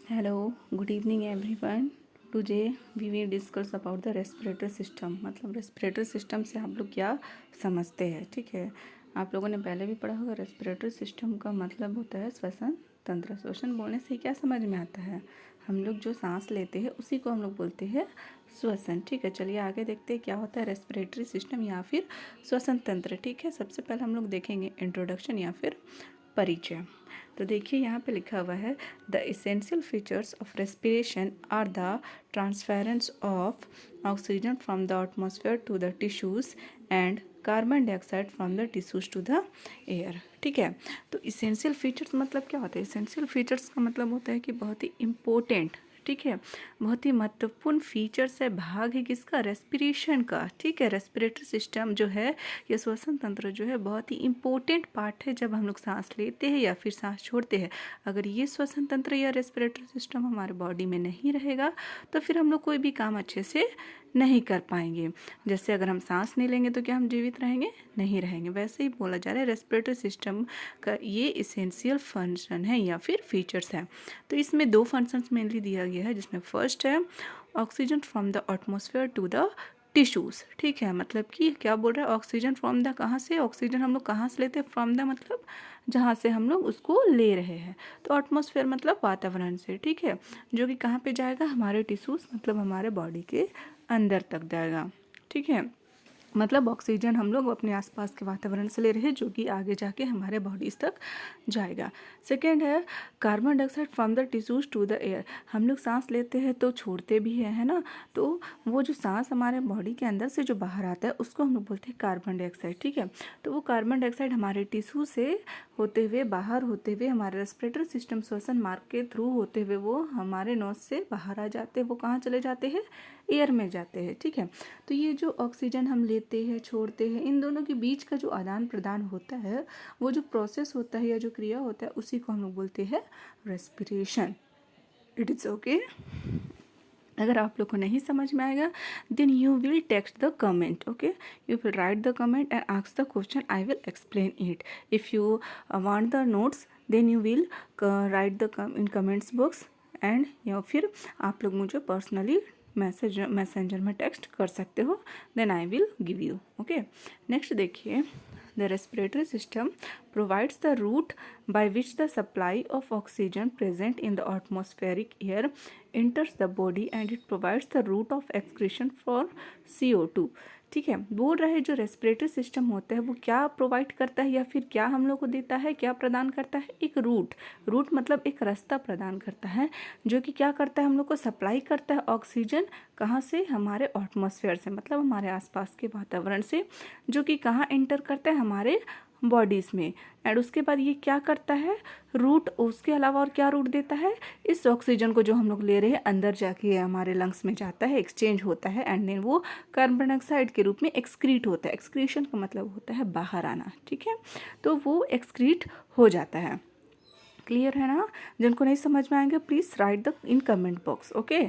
Hello, good evening everyone. Today we will discuss about the respiratory system. मतलब respiratory system से आप लोग क्या समझते हैं, ठीक है। आप लोगों ने पहले भी पढ़ा होगा, रेस्पिरेटरी सिस्टम का मतलब होता है श्वसन तंत्र। श्वसन बोलने से क्या समझ में आता है, हम लोग जो सांस लेते हैं उसी को हम लोग बोलते हैं श्वसन, ठीक है। चलिए आगे देखते हैं क्या होता है रेस्पिरेटरी सिस्टम या फिर श्वसन तंत्र, ठीक है। सबसे पहले हम लोग देखेंगे इंट्रोडक्शन या फिर परिचय। तो देखिए यहाँ पे लिखा हुआ है the essential features of respiration are the transference of oxygen from the atmosphere to the tissues and carbon dioxide from the tissues to the air, ठीक है। तो इसेंशियल फीचर्स मतलब क्या होता है, इसेंशियल फीचर्स का मतलब होता है कि बहुत ही इम्पोर्टेंट, ठीक है, बहुत ही महत्वपूर्ण फीचर्स है, भाग है किसका, रेस्पिरेशन का, ठीक है। रेस्पिरेटरी सिस्टम जो है, ये श्वसन तंत्र जो है बहुत ही इम्पोर्टेंट पार्ट है जब हम लोग सांस लेते हैं या फिर सांस छोड़ते हैं। अगर ये श्वसन तंत्र या रेस्पिरेटरी सिस्टम हमारे बॉडी में नहीं रहेगा तो फिर हम लोग कोई भी काम अच्छे से नहीं कर पाएंगे। जैसे अगर हम सांस नहीं लेंगे तो क्या हम जीवित रहेंगे, नहीं रहेंगे। वैसे ही बोला जा रहा है रेस्पिरेटरी सिस्टम का ये इसेंशियल फंक्शन है या फिर फीचर्स है। तो इसमें दो फंक्शंस मेनली दिया गया है, जिसमें फर्स्ट है oxygen from the atmosphere to the tissues, ठीक है। मतलब कि क्या बोल रहा है, ऑक्सीजन फ्रॉम द, कहाँ से ऑक्सीजन हम लोग कहाँ से लेते हैं, फ्रॉम द मतलब जहाँ से हम लोग उसको ले रहे हैं। तो एटमॉस्फेयर मतलब वातावरण से, ठीक है, जो कि कहाँ पे जाएगा, हमारे टिश्यूज़ मतलब हमारे बॉडी के अंदर तक जाएगा, ठीक है। मतलब ऑक्सीजन हम लोग अपने आसपास के वातावरण से ले रहे हैं जो कि आगे जाके हमारे बॉडीज़ तक जाएगा। सेकेंड है carbon dioxide from the tissues to the air. हम लोग सांस लेते हैं तो छोड़ते भी हैं, है ना। तो वो जो सांस हमारे बॉडी के अंदर से जो बाहर आता है उसको हम लोग बोलते हैं कार्बन डाइऑक्साइड, ठीक है। तो वो कार्बन डाइऑक्साइड हमारे टिश्यू से होते हुए बाहर होते हुए हमारे रेस्पिरेटरी सिस्टम श्वसन मार्ग के थ्रू होते हुए वो हमारे नोज से बाहर आ जाते हैं। वो कहाँ चले जाते हैं, एयर में जाते हैं, ठीक है। तो ये जो ऑक्सीजन हम लेते हैं छोड़ते हैं, इन दोनों के बीच का जो आदान प्रदान होता है, वो जो प्रोसेस होता है या जो क्रिया होता है, उसी को हम लोग बोलते हैं रेस्पिरेशन। It is okay. अगर आप लोग को नहीं समझ में आएगा then you will text the comment, okay. You will write the comment and ask the question, I will explain it. If you want the notes then you will write the in comments box and, या फिर आप लोग मुझे personally messenger में text कर सकते हो, then I will give you, okay. Next देखिए, the respiratory system provides the route by which the supply of oxygen present in the atmospheric air enters the body and it provides the route of excretion for CO2, ठीक है। बोल रहे जो respiratory system होता है वो क्या provide करता है या फिर क्या हम लोग को देता है, क्या प्रदान करता है, एक रूट मतलब एक रास्ता प्रदान करता है जो कि क्या करता है, हम लोग को सप्लाई करता है ऑक्सीजन, कहाँ से, हमारे एटमॉस्फेयर से मतलब हमारे आसपास के वातावरण से, जो कि कहाँ एंटर करता है, हमारे बॉडीज़ में। एंड उसके बाद ये क्या करता है, रूट, उसके अलावा और क्या रूट देता है, इस ऑक्सीजन को जो हम लोग ले रहे हैं अंदर जाके हमारे लंग्स में जाता है, एक्सचेंज होता है एंड देन वो कार्बन डाइऑक्साइड के रूप में एक्सक्रीट होता है। एक्सक्रीशन का मतलब होता है बाहर आना, ठीक है। तो वो एक्सक्रीट हो जाता है। क्लियर है ना। जिनको नहीं समझ में आएंगे please write the in comment box, okay.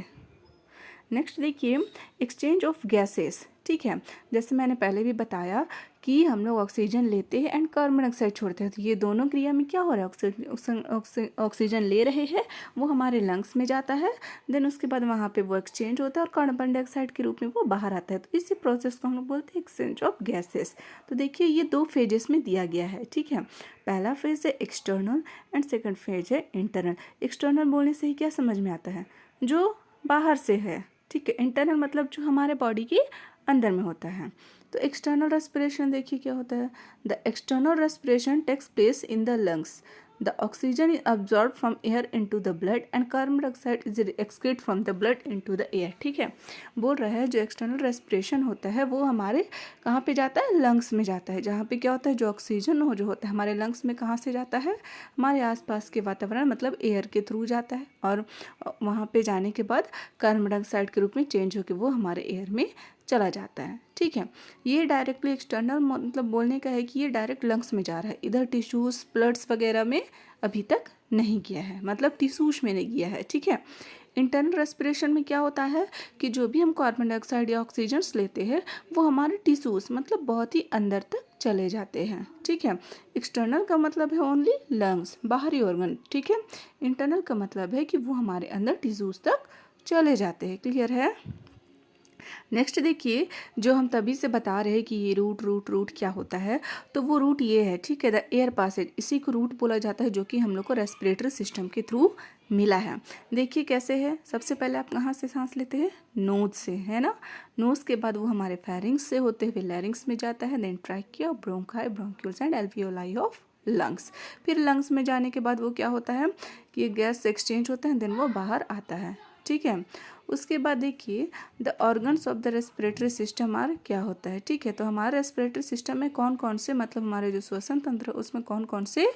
Next देखिए, एक्सचेंज ऑफ गैसेस, ठीक है। जैसे मैंने पहले भी बताया कि हम लोग ऑक्सीजन लेते हैं एंड कार्बन डाइऑक्साइड छोड़ते हैं, तो ये दोनों क्रिया में क्या हो रहा है, ऑक्सीजन ले रहे हैं, वो हमारे लंग्स में जाता है, देन उसके बाद वहाँ पे वो एक्सचेंज होता है और कार्बन डाइऑक्साइड के रूप में वो बाहर आता है। तो इसी प्रोसेस को हम लोग बोलते हैं एक्सचेंज ऑफ गैसेस। तो देखिए ये दो फेजेस में दिया गया है, ठीक है। पहला फेज है एक्सटर्नल एंड सेकेंड फेज है इंटरनल। एक्सटर्नल बोलने से ही क्या समझ में आता है, जो बाहर से है, ठीक है। इंटरनल मतलब जो हमारे बॉडी के अंदर में होता है। तो एक्सटर्नल रेस्पिरेशन देखिए क्या होता है, the external respiration takes place in the lungs, the oxygen is absorb from air into the blood and carbon dioxide is excrete from the blood into the air, ठीक है। बोल रहा है जो एक्सटर्नल रेस्पिरेशन होता है वो हमारे कहाँ पे जाता है, लंग्स में जाता है, जहाँ पे क्या होता है, जो ऑक्सीजन हो जो होता है हमारे लंग्स में कहाँ से जाता है, हमारे आसपास के वातावरण मतलब एयर के थ्रू जाता है और वहाँ पे जाने के बाद कार्बन डाइऑक्साइड के रूप में चेंज होकर वो हमारे एयर में चला जाता है, ठीक है। ये डायरेक्टली एक्सटर्नल मतलब बोलने का है कि ये डायरेक्ट लंग्स में जा रहा है, इधर टिश्यूज़ ब्लड्स वगैरह में अभी तक नहीं गया है, मतलब टिश्यूज में नहीं गया है, ठीक है। इंटरनल रेस्पिरेशन में क्या होता है कि जो भी हम कार्बन डाइऑक्साइड या ऑक्सीजन्स लेते हैं वो हमारे टिश्यूज मतलब बहुत ही अंदर तक चले जाते हैं, ठीक है। एक्सटर्नल का मतलब है ओनली लंग्स, बाहरी ऑर्गन, ठीक है। इंटरनल का मतलब है कि वो हमारे अंदर टिश्यूज तक चले जाते हैं। क्लियर है। नेक्स्ट देखिए, जो हम तभी से बता रहे हैं कि ये रूट क्या होता है, तो वो रूट ये है, ठीक है, द एयर पासेज, इसी को रूट बोला जाता है, जो कि हम लोग को रेस्पिरेटरी सिस्टम के थ्रू मिला है। देखिए कैसे है, सबसे पहले आप कहाँ से सांस लेते हैं, नोज से, है ना। नोज के बाद वो हमारे फेरिंग्स से होते हुए लैरिंग्स में जाता है, then trachea, bronchi, bronchioles and alveoli of lungs. फिर लंग्स में जाने के बाद वो क्या होता है कि ये गैस एक्सचेंज होता है, देन वो बाहर आता है, ठीक है। उसके बाद देखिए the organs of the respiratory system are, क्या होता है, ठीक है। तो हमारे रेस्पिरेटरी सिस्टम में कौन कौन से, मतलब हमारे जो श्वसन तंत्र है उसमें कौन कौन से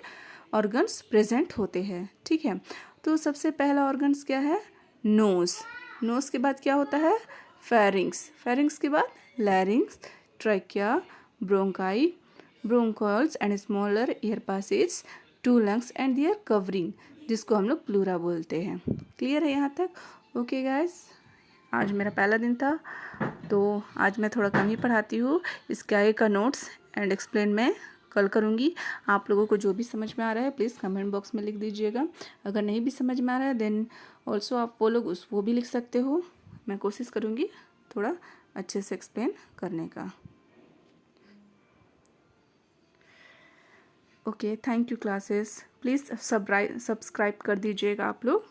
ऑर्गन्स प्रेजेंट होते हैं, ठीक है। तो सबसे पहला ऑर्गन्स क्या है, नोज। नोज के बाद क्या होता है, फेरिंग्स। फेरिंग्स के बाद larynx, trachea, bronchi, bronchioles and smaller air passage to lungs and their covering, जिसको हम लोग प्लूरा बोलते हैं। क्लियर है यहाँ तक। ओके गाइस, आज मेरा पहला दिन था तो आज मैं थोड़ा कम ही पढ़ाती हूँ। इसके आगे का नोट्स एंड एक्सप्लेन मैं कल करूँगी। आप लोगों को जो भी समझ में आ रहा है प्लीज़ कमेंट बॉक्स में लिख दीजिएगा। अगर नहीं भी समझ में आ रहा है देन ऑल्सो आप वो लोग वो भी लिख सकते हो। मैं कोशिश करूँगी थोड़ा अच्छे से एक्सप्लेन करने का। Okay, thank you classes. Please subscribe कर दीजिएगा आप लोग।